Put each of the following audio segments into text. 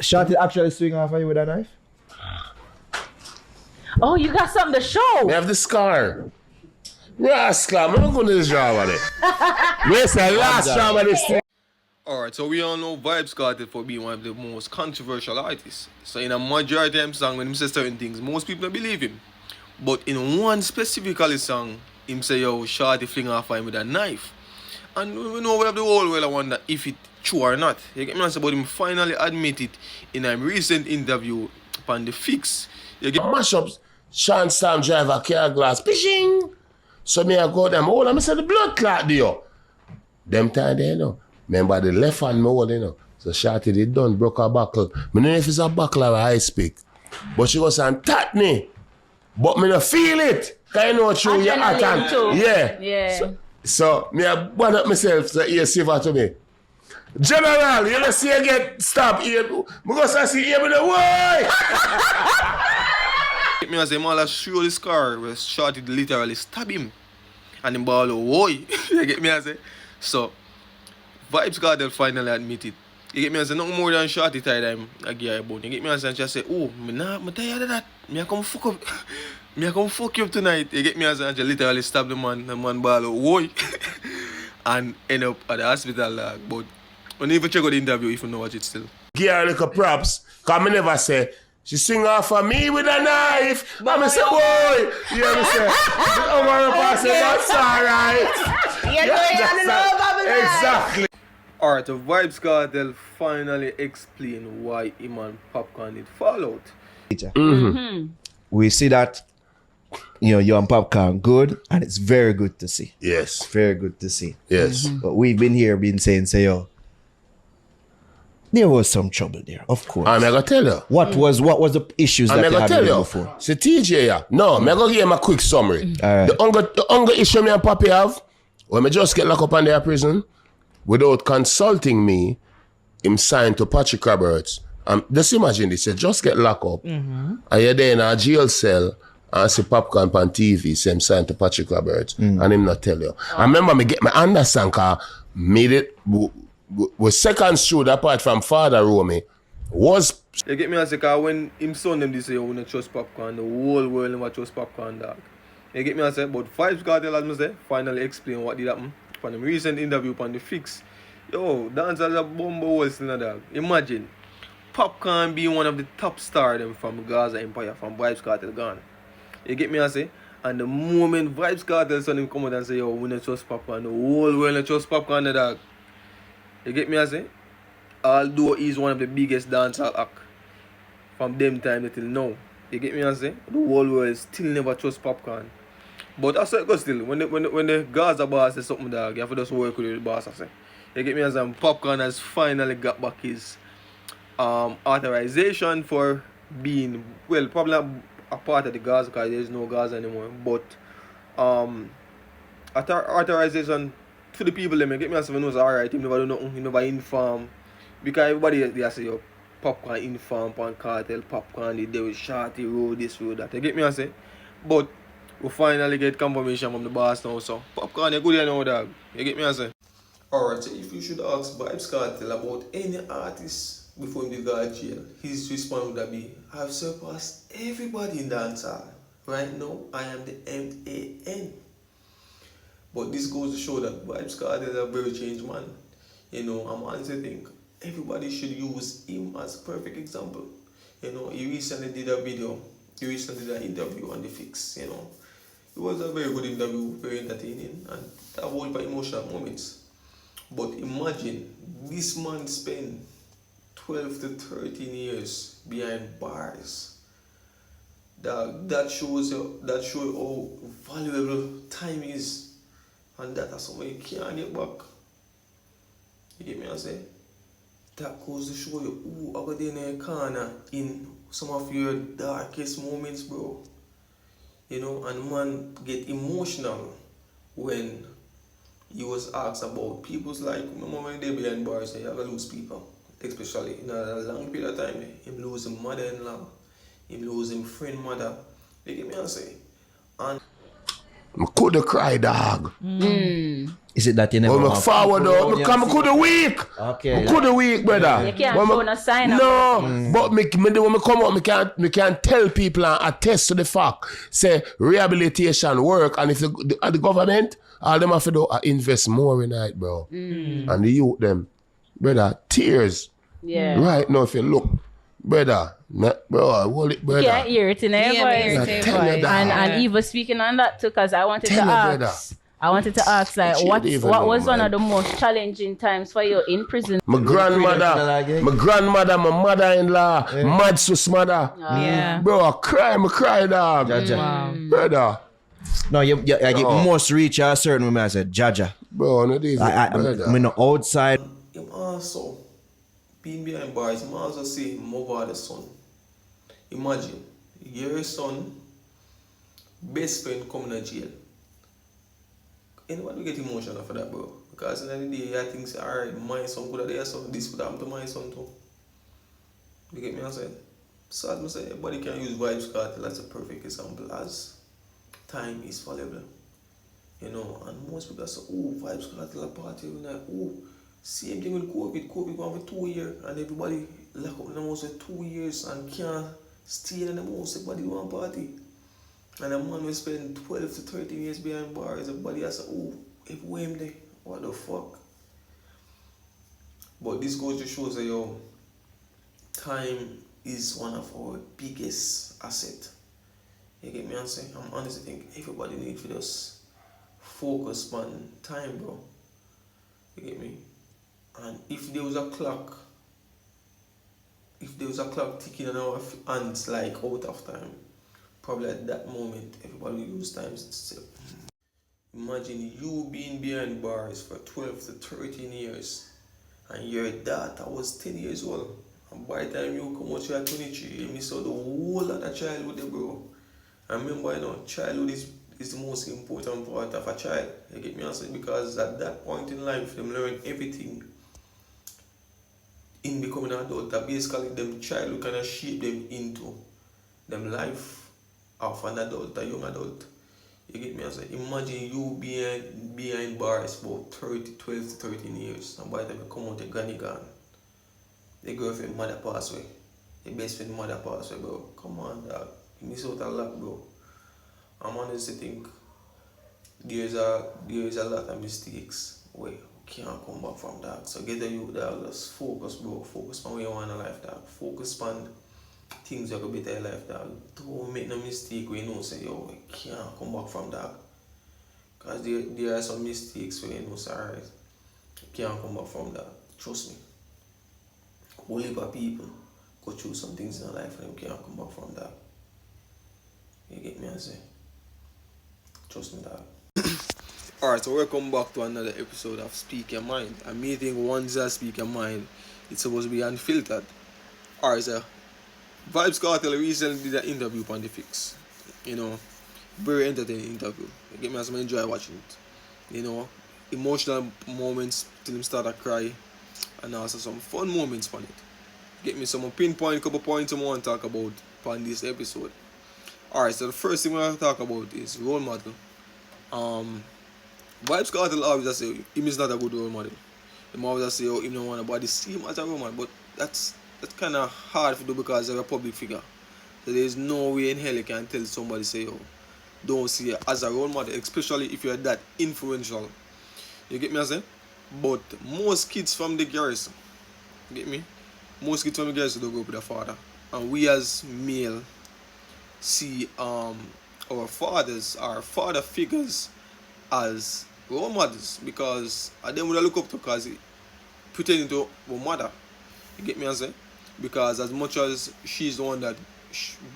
Shorty actually swing off on you with a knife? Oh, you got something to show. We have the scar. Rascal, I'm not going to this drama there. Where's the last drama this thing? Alright, so we all know Vybz Kartel for being one of the most controversial artists. So in a majority of him song, when he says certain things, most people don't believe him. But in one specifically song, him say, yo, Shorty fling off him with a knife. And we know we have the whole world, I wonder if it's true or not. You get me answer, but him finally admit it in a recent interview upon The Fix. You get mash up Sean Sam driver car glass. Pishing! So me I go them, oh, let me say the blood clot there. Them time there, you know. Remember the left hand me hold, you know. So Shorty did done, broke her buckle. I don't know if it's a buckle or a ice pick. But she goes and tat me. But me no feel it. Cause you know true, you're hot and yeah. So me I burn up myself so you see to me. General, you know see you get stabbed here. Because I see you with the way. me as a man show the scar where Shorty literally stab him. And him ball why? You get me as a so Vybz Kartel finally admit it. You get me as a nothing more than Shorty tied him a gear bone. You get me as a just say, oh, I'm tired of that. Me I come fuck up. Me I come fuck you up tonight. You get me as a literally stab the man ball why? And end up at the hospital but when you even check out the interview if you know watch it still. Give her like a props. Cause me never say she sing off for me with a knife. But I say, boy, you understand? That's alright. Exactly. Alright, so Vybz Kartel finally explain why him and Popcorn did fall out. We see that, you and Popcorn good, and it's very good to see. Yes. Very good to see. Yes. But we've been saying, yo, there was some trouble there, of course. I'm gonna tell you. What was the issues that you had with him before? See TJ, yeah. No, I'm gonna give him a quick summary. Right. The only issue me and Papi have, when I just get locked up in their prison, without consulting me, him signed to Patrick Roberts. Just imagine this, you just get locked up, and you're there in a jail cell, and see Popcorn on TV, say him signed to Patrick Roberts, and him not tell you. I remember me get my understand, cause made it, was second shoot apart from Father Romy, was... You get me as a when him son them this say, you don't trust Popcorn, the whole world never trust Popcorn, dog. You get me as a but Vybz Kartel, as I say, finally explain what did happen. From the recent interview upon The Fix. Yo, dancers are bumbo holes in the dog. Imagine, Popcorn being one of the top stars from Gaza Empire, from Vybz Kartel gone. You get me I say? And the moment Vybz Kartel son him come out and say, yo, we don't trust Popcorn, the whole world don't trust Popcorn, the dog. You get me I say? Although he's one of the biggest dancehall act from them time till now. You get me I say? The whole world still never trust Popcorn. But I say it goes still. When the Gaza boss says something, dog, you have to just work with the boss. I say. You get me as Popcorn has finally got back his authorization for being, well, probably not a part of the Gaza because there is no Gaza anymore. But authorization to the people, them, you get me as knows alright, he never do nothing, he never inform. Because everybody they say, yo, Popcorn inform, Pan Cartel, Popcorn, they do Shorty, road this, road that. You get me as say? But we finally get confirmation from the boss now, so Popcorn, you good now, dog. You get me I say? Alright, so if you should ask Vybz Kartel about any artist before he got jail, his response would be, I've surpassed everybody in dancehall. Right now, I am the MAN. But this goes to show that Vybz Kartel is a very changed man. I'm honestly think everybody should use him as a perfect example. He recently did a video, he recently did an interview on The Fix, It was a very good interview, very entertaining, and a whole lot of emotional moments. But imagine, this man spent 12 to 13 years behind bars. That shows how valuable time is, and that is something you can't get back. You get me I say? That goes to show you who are in a corner in some of your darkest moments, bro. And man get emotional when he was asked about people's life. Remember when they behind bars, you have to lose people. Especially in a long period of time. Him lose his mother-in-law, him lose his friend mother. You get me I say? And I coulda cry, dog. Is it that you never When I have forward people out, around you because I and coulda weak. Okay, I coulda weak, brother. You can't When show me- no sign of No, it. but when I come out, me can't tell people and attest to the fact, say rehabilitation work, and if the government, all them have to do invest more in it, bro. And the youth them, brother, tears. Yeah. Right now, if you look, brother, bro, hold it, brother. You can't hear it in their Yeah, me hear voice. it in Tell you voice. that. And even speaking on that too, because I wanted Tell to me, ask. brother. I wanted to ask, like, She don't even what know, was one man. of the most challenging times for you in prison? My grandmother, my mother-in-law, mad sus mother. Yeah. Bro, I cry, dog. Jaja. Brother. No, you like No. it must reach a certain woman. I said, Jaja. Bro, no, this brother. I'm no outside. Him also, being behind bars, him also see him over the son. Imagine, your son, best friend coming to jail. Anybody get emotional for that, bro? Because in the end of the day, I think, alright, my son could have there, so this could happen to my son too. You get me? I said, so as I say, everybody can use Vybz Kartel as a perfect example, as time is fallible. You know, and most people say, oh, Vybz Kartel a party, like, oh, same thing with COVID. COVID gone for 2 years, and everybody lock up in the house for 2 years and can't stay in the house. Everybody want party. And a man will spend 12 to 13 years behind bars. Everybody has to, oh, if we him there, what the fuck? But this goes to show that, yo, time is one of our biggest asset. You get me? I'm saying, I'm honestly think everybody need to just focus on time, bro. You get me? And if there was a clock ticking on our hands like out of time, probably at that moment everybody will use time to say, imagine you being behind bars for 12 to 13 years and your daughter was 10 years old, and by the time you come out you're 23, you miss out the whole of the childhood, bro. And remember, you know, childhood is the most important part of a child. You get me answer? Because at that point in life, them learn everything in becoming an adult. That basically them childhood kind of shape them into them life of an adult, a young adult. You get me answer? Imagine you behind bars for 12 to 13 years, and by the time you come out, your granny gone. Your girlfriend mother pass away. Your best friend mother pass away, bro. Come on, dog. You miss out a lot, bro. I'm honestly think there's a lot of mistakes where you can't come back from that. So get the youth, dog, just focus, bro. Focus on where you want in life, dog. Focus on things that could better your life, dog. Don't make no mistake where you know say, yo, you can't come back from that. Because there are some mistakes where you know say, alright, you can't come back from that. Trust me. Whole heap of people go through some things in their life and they can't come back from that. You get me, I say? Trust me, dog. Alright, so welcome back to another episode of Speak Your Mind. A meeting once I speak your mind, it's supposed to be unfiltered. Alright, so Vybz Kartel recently did an interview on the Fix. You know, very entertaining interview. You get me, I enjoy watching it. You know, emotional moments till him start to cry, and also some fun moments on it. Get me some pinpoint couple points I want to talk about on this episode. Alright, so the first thing we're going to talk about is role model. Vybz Kartel always say him is not a good role model. Him always say, oh, him don't want nobody see him as a role model, but that's kind of hard to do because they're a public figure. So there's no way in hell you can tell somebody say, oh, don't see you as a role model, especially if you're that influential. You get me, I say? But most kids from the garrison, you get me? Most kids from the garrison don't grow up with their father. And we as male see our fathers, our father figures as role models, because them would look up to because pretending to be mother. You get me, I say? Because as much as she's the one that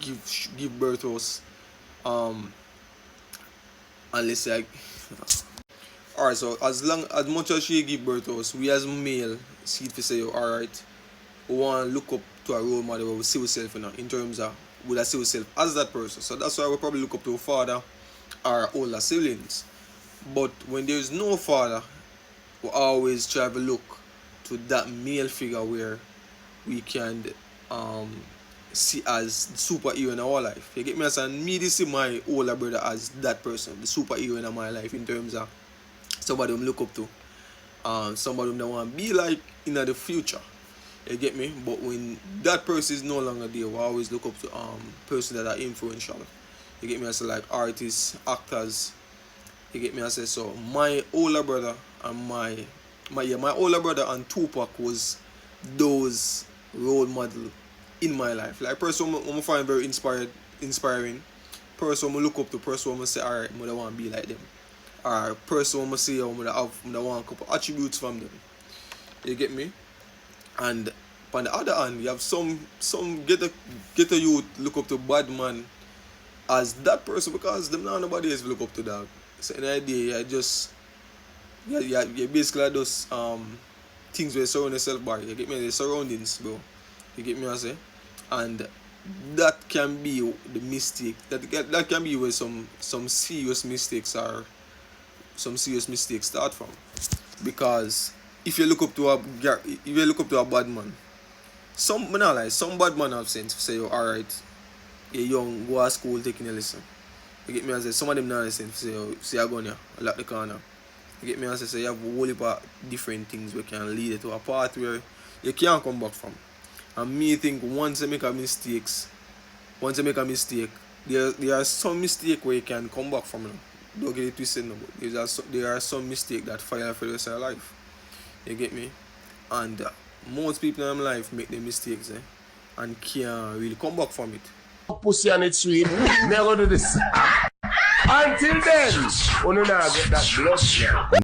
give birth to us, unless like alright, so as much as she give birth to us, we as male see it to say, alright, we want to look up to a role model where we see ourselves in terms of would I see ourselves as that person. So that's why we probably look up to a father or older siblings. But when there is no father, we always try to look to that male figure where we can see as the superhero in our life. You get me? As and me, this see my older brother as that person, the superhero in my life in terms of somebody I'm look up to. Somebody that want to be like in the future. You get me? But when that person is no longer there, we always look up to person that are influential. You get me? I say like artists, actors. You get me? I say so. My older brother and my older brother and Tupac was those role model in my life. Like person I'm find very inspiring. Person I look up to. Person I say alright, I want to be like them. Or person I say I want a couple attributes from them. You get me? And on the other hand, you have some get a youth look up to bad man as that person because them not nobody else look up to that. So in the idea, you basically those things where you surround yourself by. You get me? The surroundings, bro. You get me? I say, and that can be the mistake. That can be where some serious mistakes start from, because if you look up to a bad man, some bad man have sense to say, oh, alright, you're young, go to school, taking a lesson. You get me? I say some of them not have sense to say, oh, see I go here, I lock the corner. You get me? I say so you have a whole heap of different things that can lead you to a path where you can't come back from. And me think once you make a mistake, there are some mistake where you can come back from. Don't get it twisted no, but there are some mistakes that fire for the rest of your life. You get me? And most people in life make the mistakes and can't really come back from it. Pussy and it's sweet. Never do this. Until then, we don't get that blood.